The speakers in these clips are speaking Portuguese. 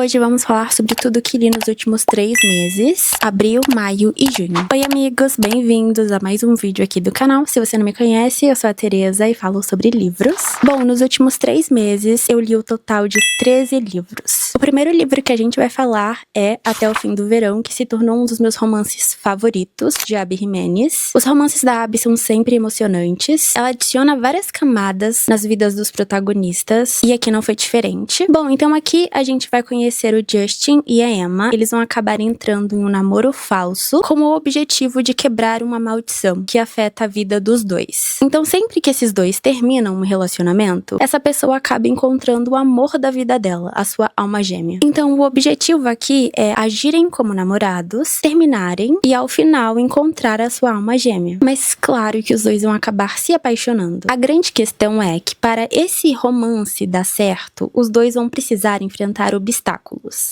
Hoje vamos falar sobre tudo que li nos últimos 3 meses, abril, maio e junho. Oi amigos, bem-vindos a mais um vídeo aqui do canal. Se você não me conhece, eu sou a Tereza e falo sobre livros. Bom, nos últimos 3 meses eu li o total de 13 livros. O primeiro livro que a gente vai falar é Até o Fim do Verão, que se tornou um dos meus romances favoritos, de Abby Jimenez. Os romances da Abby são sempre emocionantes. Ela adiciona várias camadas nas vidas dos protagonistas e aqui não foi diferente. Bom, então aqui a gente vai conhecer o Justin e a Emma. Eles vão acabar entrando em um namoro falso com o objetivo de quebrar uma maldição que afeta a vida dos dois. Então sempre que esses dois terminam um relacionamento, essa pessoa acaba encontrando o amor da vida dela, a sua alma gêmea. Então o objetivo aqui é agirem como namorados, terminarem e ao final encontrar a sua alma gêmea. Mas claro que os dois vão acabar se apaixonando. A grande questão é que para esse romance dar certo, os dois vão precisar enfrentar obstáculos.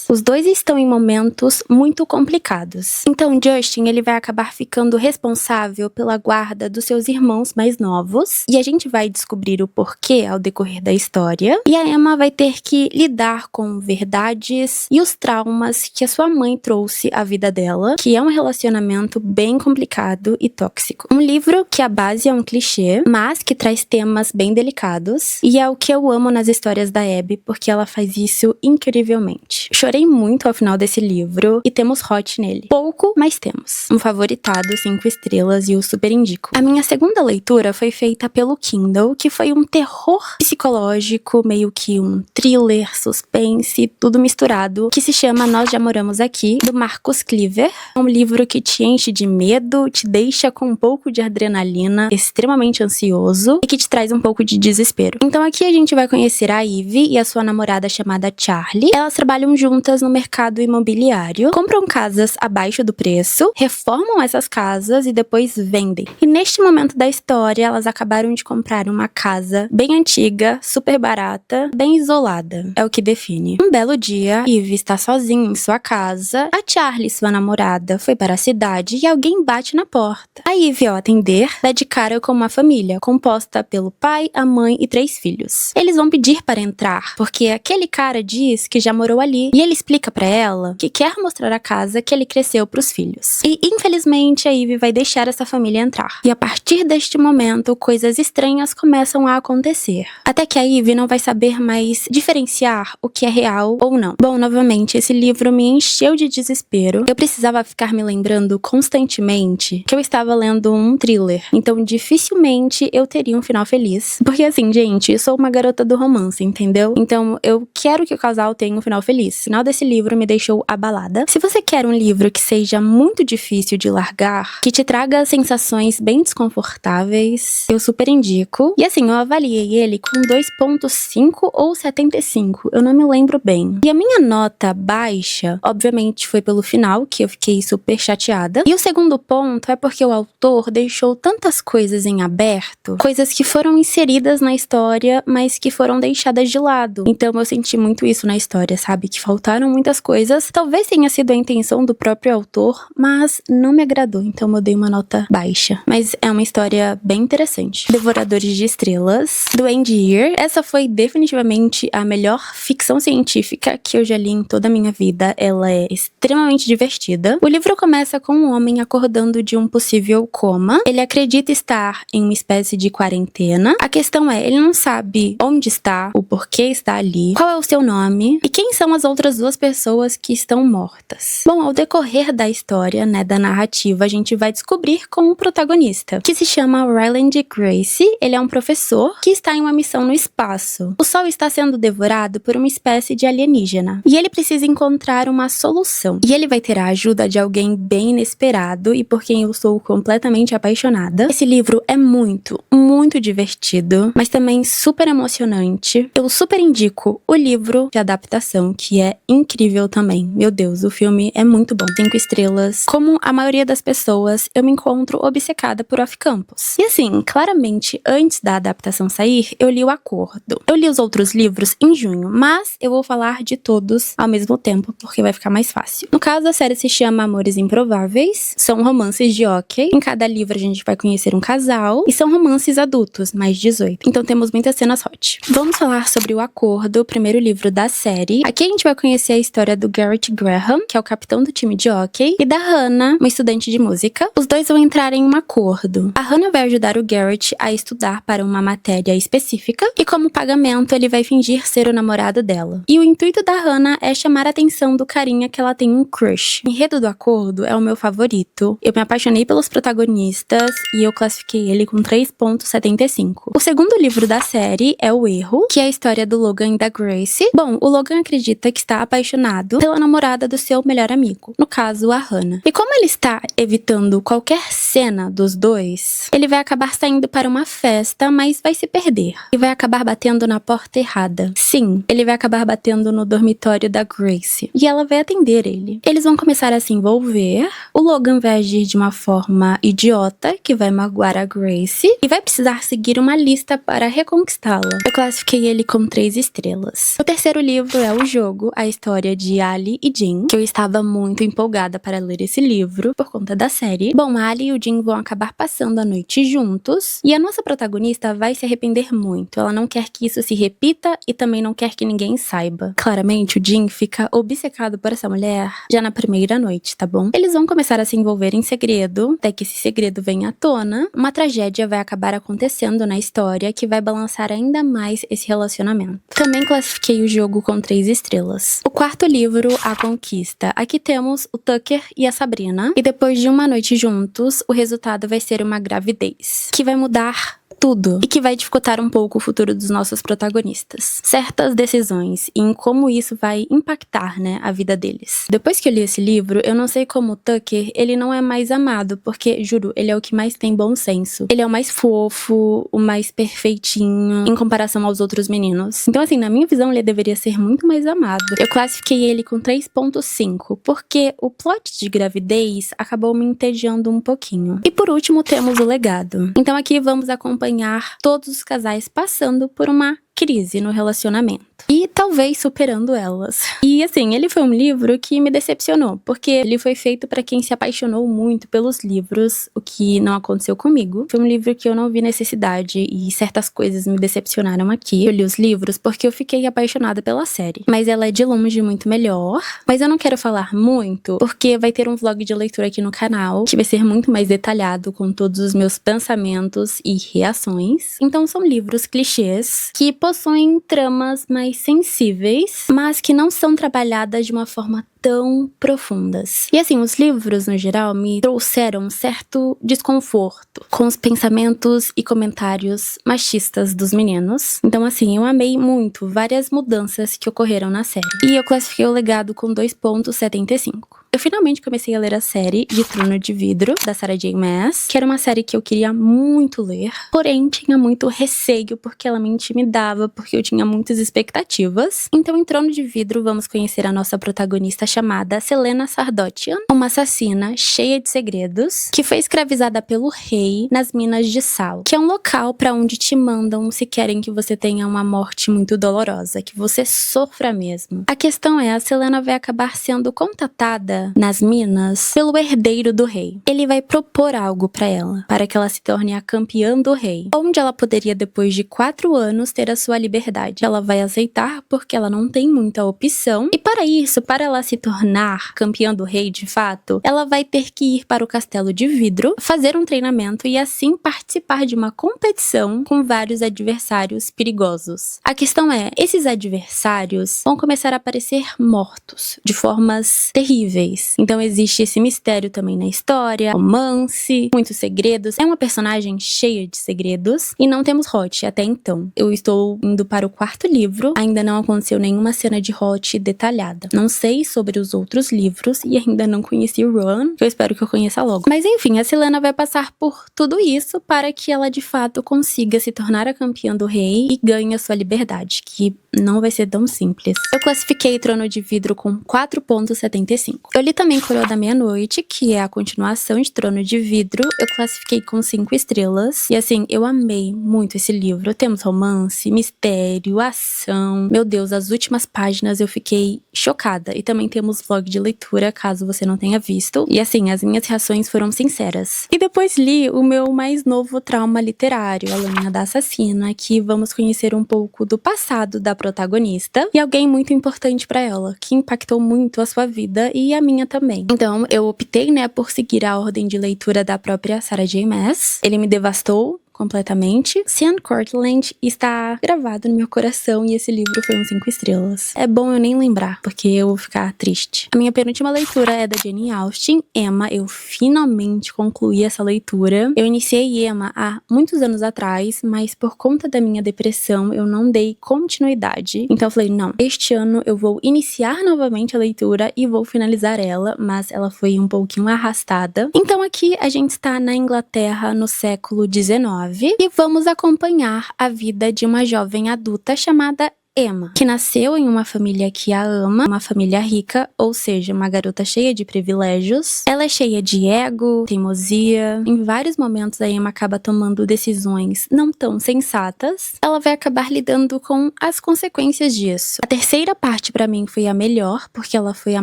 Os dois estão em momentos muito complicados. Então Justin, ele vai acabar ficando responsável pela guarda dos seus irmãos mais novos, e a gente vai descobrir o porquê ao decorrer da história. E a Emma vai ter que lidar com verdades e os traumas que a sua mãe trouxe à vida dela, que é um relacionamento bem complicado e tóxico. Um livro que a base é um clichê, mas que traz temas bem delicados, e é o que eu amo nas histórias da Abby, porque ela faz isso incrivelmente. Chorei muito ao final desse livro e temos hot nele. Pouco, mas temos. Um favoritado, 5 estrelas, e eu super indico. A minha segunda leitura foi feita pelo Kindle, que foi um terror psicológico, meio que um thriller, suspense, tudo misturado, que se chama Nós Já Moramos Aqui, do Marcus Cleaver. É um livro que te enche de medo, te deixa com um pouco de adrenalina, extremamente ansioso e que te traz um pouco de desespero. Então aqui a gente vai conhecer a Ivy e a sua namorada chamada Charlie. Elas trabalham juntas no mercado imobiliário, compram casas abaixo do preço, reformam essas casas e depois vendem. E neste momento da história, elas acabaram de comprar uma casa bem antiga, super barata, bem isolada. É o que define. Um belo dia, Ivy está sozinha em sua casa, a Charlie, sua namorada, foi para a cidade e alguém bate na porta. A Ivy, ao atender, dá de cara com uma família, composta pelo pai, a mãe e 3 filhos. Eles vão pedir para entrar, porque aquele cara diz que já morou ali, e ele explica pra ela que quer mostrar a casa que ele cresceu pros filhos. E infelizmente a Ivy vai deixar essa família entrar. E a partir deste momento, coisas estranhas começam a acontecer. Até que a Ivy não vai saber mais diferenciar o que é real ou não. Bom, novamente, esse livro me encheu de desespero. Eu precisava ficar me lembrando constantemente que eu estava lendo um thriller. Então dificilmente eu teria um final feliz. Porque assim, gente, eu sou uma garota do romance, entendeu? Então eu quero que o casal tenha um final feliz. O final desse livro me deixou abalada. Se você quer um livro que seja muito difícil de largar, que te traga sensações bem desconfortáveis, eu super indico. E assim, eu avaliei ele com 2.5 ou 75, eu não me lembro bem. E a minha nota baixa, obviamente, foi pelo final, que eu fiquei super chateada. E o segundo ponto é porque o autor deixou tantas coisas em aberto, coisas que foram inseridas na história, mas que foram deixadas de lado. Então eu senti muito isso na história, sabe? Que faltaram muitas coisas. Talvez tenha sido a intenção do próprio autor, mas não me agradou, então eu dei uma nota baixa. Mas é uma história bem interessante. Devoradores de Estrelas, do Andy Weir. Essa foi definitivamente a melhor ficção científica que eu já li em toda a minha vida. Ela é extremamente divertida. O livro começa com um homem acordando de um possível coma. Ele acredita estar em uma espécie de quarentena. A questão é, ele não sabe onde está, o porquê está ali, qual é o seu nome e quem são as outras 2 pessoas que estão mortas. Bom, ao decorrer da história, da narrativa, a gente vai descobrir com o protagonista, que se chama Ryland Grace. Ele é um professor que está em uma missão no espaço. O Sol está sendo devorado por uma espécie de alienígena, e ele precisa encontrar uma solução. E ele vai ter a ajuda de alguém bem inesperado e por quem eu sou completamente apaixonada. Esse livro é muito, muito divertido, mas também super emocionante. Eu super indico o livro de adaptação, que é incrível também. Meu Deus, o filme é muito bom. 5 estrelas. Como a maioria das pessoas, eu me encontro obcecada por Off-Campus. E assim, claramente, antes da adaptação sair, eu li O Acordo. Eu li os outros livros em junho, mas eu vou falar de todos ao mesmo tempo, porque vai ficar mais fácil. No caso, a série se chama Amores Improváveis. São romances de ok. Em cada livro a gente vai conhecer um casal. E são romances adultos, mais 18. Então temos muitas cenas hot. Vamos falar sobre O Acordo, o primeiro livro da série. Aqui a gente vai conhecer a história do Garrett Graham, que é o capitão do time de hóquei, e da Hannah, uma estudante de música. Os dois vão entrar em um acordo. A Hannah vai ajudar o Garrett a estudar para uma matéria específica, e como pagamento ele vai fingir ser o namorado dela. E o intuito da Hannah é chamar a atenção do carinha que ela tem um crush. O enredo do acordo é o meu favorito. Eu me apaixonei pelos protagonistas e eu classifiquei ele com 3.75. O segundo livro da série é O Erro, que é a história do Logan e da Grace. Bom, o Logan acredita que está apaixonado pela namorada do seu melhor amigo, no caso a Hannah. E como ele está evitando qualquer cena dos dois, ele vai acabar saindo para uma festa, mas vai se perder. E vai acabar batendo na porta errada. Sim, ele vai acabar batendo no dormitório da Grace. E ela vai atender ele. Eles vão começar a se envolver. O Logan vai agir de uma forma idiota, que vai magoar a Grace. E vai precisar seguir uma lista para reconquistá-la. Eu classifiquei ele com 3 estrelas. O terceiro livro é O Jogo, a história de Ali e Jin, que eu estava muito empolgada para ler esse livro por conta da série. Bom, Ali e o Jin vão acabar passando a noite juntos. E a nossa protagonista vai se arrepender muito. Ela não quer que isso se repita e também não quer que ninguém saiba. Claramente, o Jin fica obcecado por essa mulher já na primeira noite, tá bom? Eles vão começar a se envolver em segredo, até que esse segredo venha à tona. Uma tragédia vai acabar acontecendo na história que vai balançar ainda mais esse relacionamento. Também classifiquei o jogo com 3 estrelas. O quarto livro, A Conquista. Aqui temos o Tucker e a Sabrina, e depois de uma noite juntos, o resultado vai ser uma gravidez, que vai mudar tudo e que vai dificultar um pouco o futuro dos nossos protagonistas. Certas decisões e em como isso vai impactar, né, a vida deles. Depois que eu li esse livro, eu não sei como o Tucker, ele não é mais amado, porque, juro, ele é o que mais tem bom senso. Ele é o mais fofo, o mais perfeitinho, em comparação aos outros meninos. Então, assim, na minha visão, ele deveria ser muito mais amado. Eu classifiquei ele com 3.5, porque o plot de gravidez acabou me entediando um pouquinho. E por último, temos o legado. Então aqui vamos acompanhar todos os casais passando por uma crise no relacionamento. E talvez superando elas. E assim, ele foi um livro que me decepcionou, porque ele foi feito para quem se apaixonou muito pelos livros, o que não aconteceu comigo. Foi um livro que eu não vi necessidade e certas coisas me decepcionaram aqui. Eu li os livros porque eu fiquei apaixonada pela série. Mas ela é de longe muito melhor. Mas eu não quero falar muito, porque vai ter um vlog de leitura aqui no canal, que vai ser muito mais detalhado com todos os meus pensamentos e reações. Então são livros clichês que possuem tramas mais sensíveis, mas que não são trabalhadas de uma forma tão profundas. E assim, os livros, no geral, me trouxeram um certo desconforto com os pensamentos e comentários machistas dos meninos. Então, assim, eu amei muito várias mudanças que ocorreram na série. E eu classifiquei o legado com 2.75. Eu finalmente comecei a ler a série de Trono de Vidro, da Sarah J. Maas, que era uma série que eu queria muito ler, porém tinha muito receio porque ela me intimidava, porque eu tinha muitas expectativas. Então, em Trono de Vidro, vamos conhecer a nossa protagonista chamada Celaena Sardotian, uma assassina cheia de segredos, que foi escravizada pelo rei nas Minas de Sal, que é um local para onde te mandam se querem que você tenha uma morte muito dolorosa, que você sofra mesmo. A questão é, a Celaena vai acabar sendo contatada nas minas pelo herdeiro do rei. Ele vai propor algo pra ela, para que ela se torne a campeã do rei, onde ela poderia, depois de 4 anos, ter a sua liberdade. Ela vai aceitar porque ela não tem muita opção, e para isso, para ela se tornar campeã do rei de fato, ela vai ter que ir para o Castelo de Vidro, fazer um treinamento e assim participar de uma competição com vários adversários perigosos. A questão é, esses adversários vão começar a aparecer mortos, de formas terríveis. Então existe esse mistério também na história, romance, muitos segredos. É uma personagem cheia de segredos e não temos Hot até então. Eu estou indo para o 4º livro, ainda não aconteceu nenhuma cena de Hot detalhada. Não sei sobre os outros livros e ainda não conheci o Rowan, que eu espero que eu conheça logo. Mas enfim, a Celaena vai passar por tudo isso para que ela de fato consiga se tornar a campeã do rei e ganhe a sua liberdade, que não vai ser tão simples. Eu classifiquei Trono de Vidro com 4.75. Eu li também Coroa da Meia-Noite, que é a continuação de Trono de Vidro. Eu classifiquei com 5 estrelas. E assim, eu amei muito esse livro. Temos romance, mistério, ação. Meu Deus, as últimas páginas eu fiquei chocada. E também temos vlog de leitura, caso você não tenha visto. E assim, as minhas reações foram sinceras. E depois li o meu mais novo trauma literário, A Lâmina da Assassina, que vamos conhecer um pouco do passado da protagonista e alguém muito importante pra ela, que impactou muito a sua vida e a minha também. Então, eu optei, né, por seguir a ordem de leitura da própria Sarah J. Maas. Ele me devastou completamente. Sean Courtland está gravado no meu coração e esse livro foi um 5 estrelas. É bom eu nem lembrar, porque eu vou ficar triste. A minha penúltima leitura é da Jane Austen, Emma. Eu finalmente concluí essa leitura. Eu iniciei Emma há muitos anos atrás, mas por conta da minha depressão eu não dei continuidade. Então eu falei, não, este ano eu vou iniciar novamente a leitura e vou finalizar ela, mas ela foi um pouquinho arrastada. Então aqui a gente está na Inglaterra no século XIX. E vamos acompanhar a vida de uma jovem adulta chamada Emma, que nasceu em uma família que a ama, uma família rica, ou seja, uma garota cheia de privilégios. Ela é cheia de ego, teimosia. Em vários momentos a Emma acaba tomando decisões não tão sensatas. Ela vai acabar lidando com as consequências disso. A terceira parte pra mim foi a melhor, porque ela foi a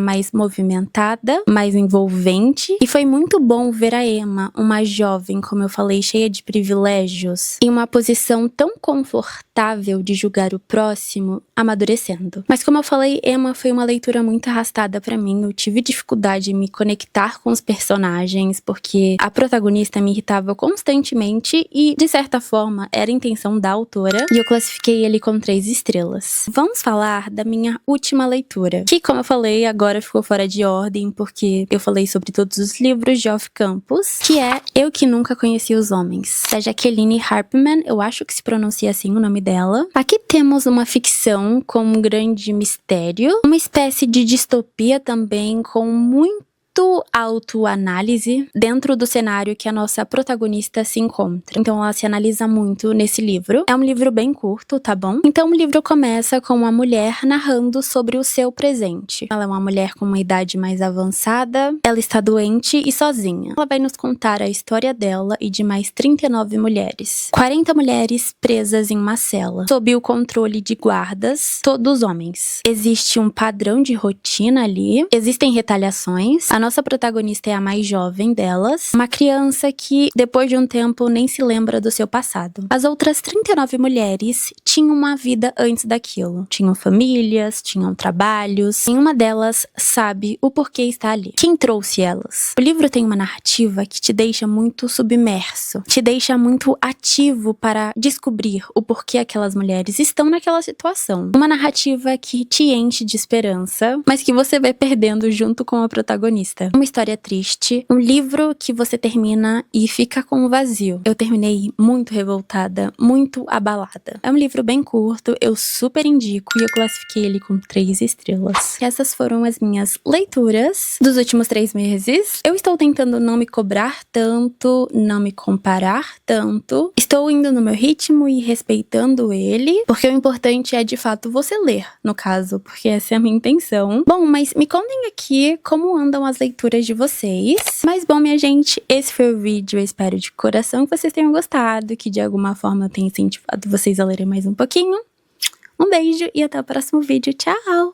mais movimentada, mais envolvente, e foi muito bom ver a Emma, uma jovem, como eu falei, cheia de privilégios, em uma posição tão confortável de julgar o próximo, amadurecendo. Mas como eu falei, Emma foi uma leitura muito arrastada pra mim. Eu tive dificuldade em me conectar com os personagens, porque a protagonista me irritava constantemente e, de certa forma, era a intenção da autora, e eu classifiquei ele com 3 estrelas. Vamos falar da minha última leitura, que, como eu falei, agora ficou fora de ordem, porque eu falei sobre todos os livros de Off Campus, que é Eu Que Nunca Conheci os Homens, da Jacqueline Harpman. Eu acho que se pronuncia assim o nome dela. Aqui temos uma ficção com um grande mistério, uma espécie de distopia também com muito autoanálise dentro do cenário que a nossa protagonista se encontra. Então ela se analisa muito nesse livro. É um livro bem curto, tá bom? Então o livro começa com uma mulher narrando sobre o seu presente. Ela é uma mulher com uma idade mais avançada, ela está doente e sozinha. Ela vai nos contar a história dela e de mais 39 mulheres. 40 mulheres presas em uma cela, sob o controle de guardas, todos homens. Existe um padrão de rotina ali, existem retaliações. A nossa protagonista é a mais jovem delas, uma criança que, depois de um tempo, nem se lembra do seu passado. As outras 39 mulheres tinham uma vida antes daquilo. Tinham famílias, tinham trabalhos. Nenhuma delas sabe o porquê está ali. Quem trouxe elas? O livro tem uma narrativa que te deixa muito submerso, te deixa muito ativo para descobrir o porquê aquelas mulheres estão naquela situação. Uma narrativa que te enche de esperança, mas que você vai perdendo junto com a protagonista. Uma história triste, um livro que você termina e fica com um vazio. Eu terminei muito revoltada, muito abalada. É um livro bem curto, eu super indico e eu classifiquei ele com 3 estrelas. Essas foram as minhas leituras dos últimos 3 meses. Eu estou tentando não me cobrar tanto, não me comparar tanto. Estou indo no meu ritmo e respeitando ele, porque o importante é de fato você ler, no caso, porque essa é a minha intenção. Bom, mas me contem aqui como andam as leituras de vocês. Mas bom, minha gente, esse foi o vídeo. Eu espero de coração que vocês tenham gostado, que de alguma forma eu tenha incentivado vocês a lerem mais um pouquinho. Um beijo e até o próximo vídeo. Tchau!